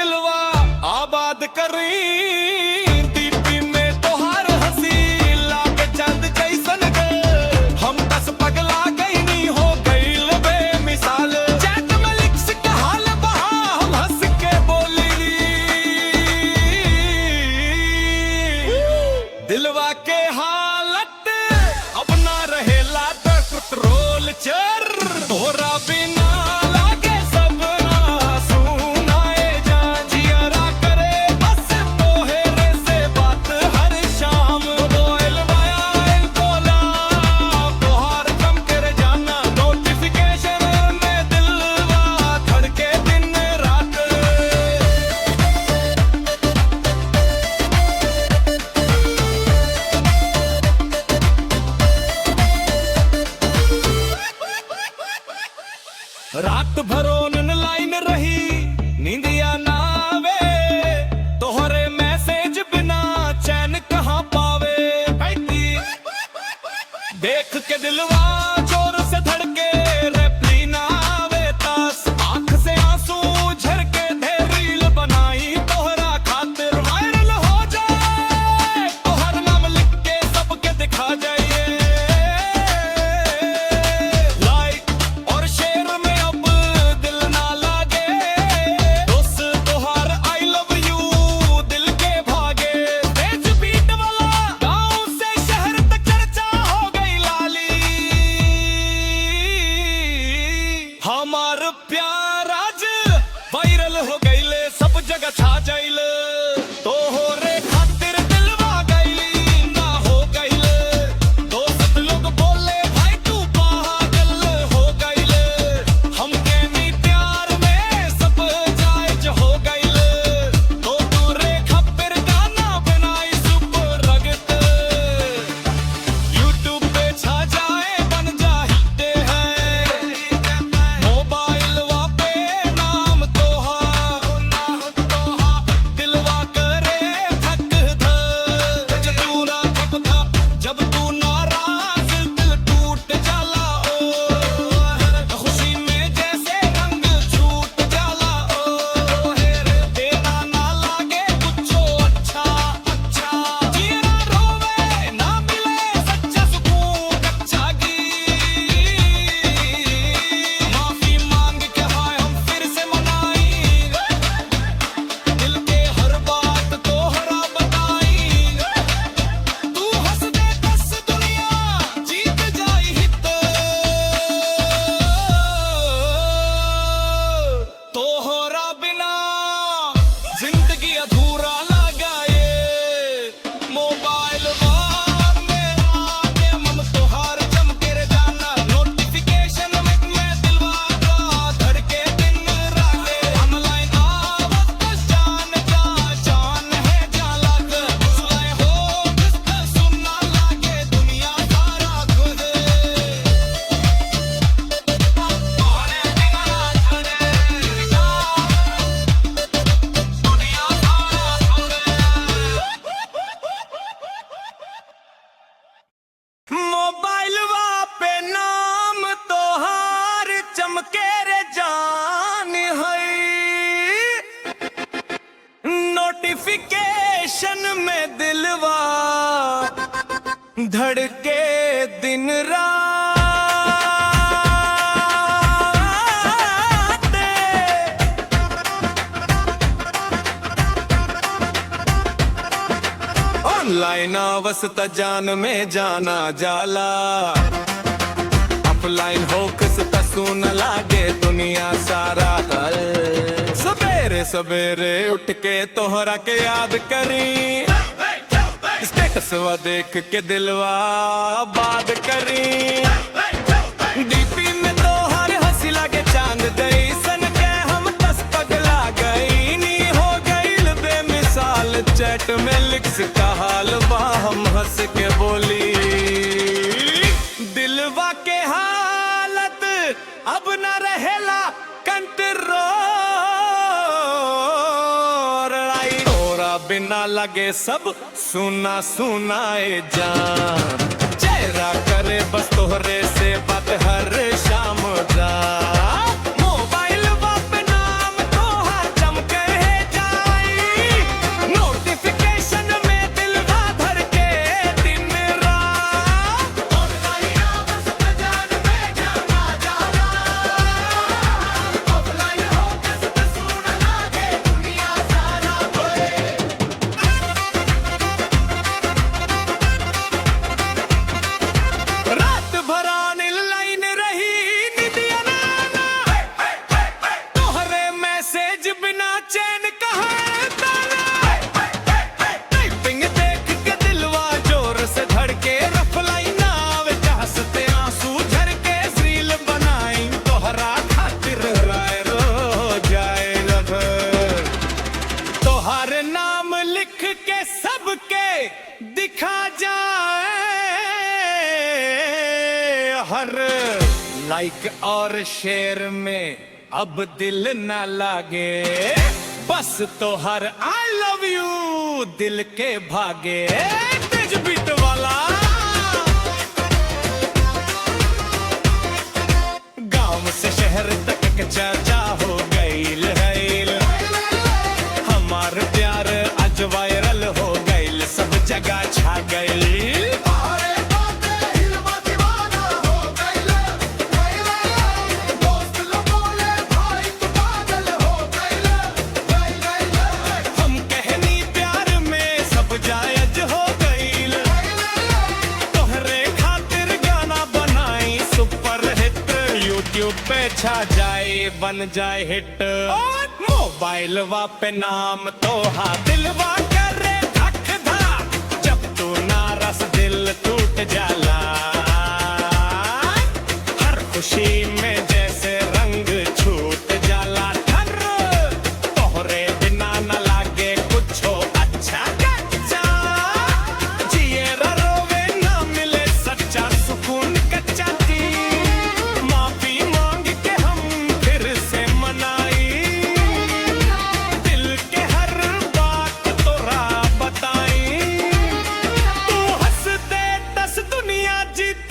दिलवा आबाद करी। दीपी में तोहार हंसी लागे चंद जैसन गे। हम दस पगला गई नी हो गई बेमिसाल। चैट में लिख के हाल बहा हम हंस के बोली। दिलवा के हालत अब ना रहेला कंट्रोल चर। तोरा बिना लागे सब सुनाए जा। जियरा करे बस तोहरे से बात हर शाम। मोबाइल वायल बोला तोहार कम कर जाना। नोटिफिकेशन में दिलवा धड़के दिन रात। रात भर ऑनलाइन रही नींदिया ना आवे। तोहरे मैसेज बिना चैन कहाँ पावे। देख के दिलवा जोर से धड़के रेप्ली ना आवे तास। आंख से आंसू झरके ढेर रील बनाई तोहरा खातिर। वायरल हो जाए तोहर नाम लिख के सबके दिखा जाइए। लाइक और शेयर में अब दिल ना लागे। दोस्त तोहार आई लव यू दिल के भागे। तेज बीट वाला गांव से शहर तक चर्चा हो गई लाली। हमार प्यार आज वायरल हो गईले सब जगह छा जाइले। तोहरे खातिर दिलवा गईली ना हो गईले। दोस्त लोग बोले भाई तू पागल हो गईले। हमके नी प्यार में सब जायज हो गईले। तो तू रेखा फिर गाना बनाई सुपर रगत। यूट्यूब पे छा जाए बन जाते हैं। मोबाइल वापे नाम तोहार। दिलवा करे थक धक। जब तू नाराज दिल टूट जाला। ओ खुशी में जैसे रंग छूट जाला। ओ देना ना लागे कुछो अच्छा अच्छा। जीना रोवे ना मिले सच्चा सुकून कच्चा गी। माफी मांग के हाय हम फिर से मनाई। दिल के हर बात तोहरा बताई। तू हंस दे बस दुनिया जीत जाई हित। तोहरा बिना जिंदगी अधूरा लगाए। मोबाइल वार मेरा गेम हम तोहार चमके रे जाना। नोटिफिकेशन में दिलवा का धड़के दिन राते। ऑनलाइन आवत बस जान है जालक। सुनाए हो किसका सुनना लागे दुनिया सारा खुद। मोबाइल पे नाम तोहार चमके रे जान है। नोटिफिकेशन में दिलवा धड़के दिन रात। ऑनलाइन अवस्था जान में जाना जाला। ऑफलाइन होकस तसून लागे दुनिया सारा हल। सवेरे सवेरे उठ के तोहरा के याद करी। स्टेटसवा देख के दिलवा आबाद करी। डीपी में तोहर हंसी लागे चांद जैसन के। हम दस पगला गई नी हो गईल बेमिसाल। चैट में लिख का हाल बा हम हंस के बोली। दिलवा के हालत अब न रहेला कंट्रोल। तोरा बिना लगे सब सुना सुनाए जान। चेहरा करे बस तोहरे से बात हर शाम रात। मोबाइल पे नाम तोहार चमके है जान। हर लाइक और शेयर में अब दिल न लागे, बस तो हर आई लव यू दिल के भागे। तेज बीट वाला गांव से शहर तक के चर्चा हो गईल है, हमार प्यार आज वायरल हो गईल, सब जगह छा गईल। हम कहनी प्यार में सब जायज हो गईल, तोहरे खातिर गाना बनाई सुपर हिट, यूट्यूब पे छा जाए बन जाए हिट। मोबाइल वा पे नाम तो हा दिलवा करे धक धक, जब तू नाराज दिल टूट जाला, हर खुशी में जैसे रंग छूट जाला। धर तोहरे बिना न लागे कुछो अच्छा कच्चा, जिए रोवे ना मिले सच्चा सुकून कच्चा थी। माफी मांग के हम फिर से मनाई, दिल के हर बात तोरा बताई। तू हंस दे 10 दुनिया जीत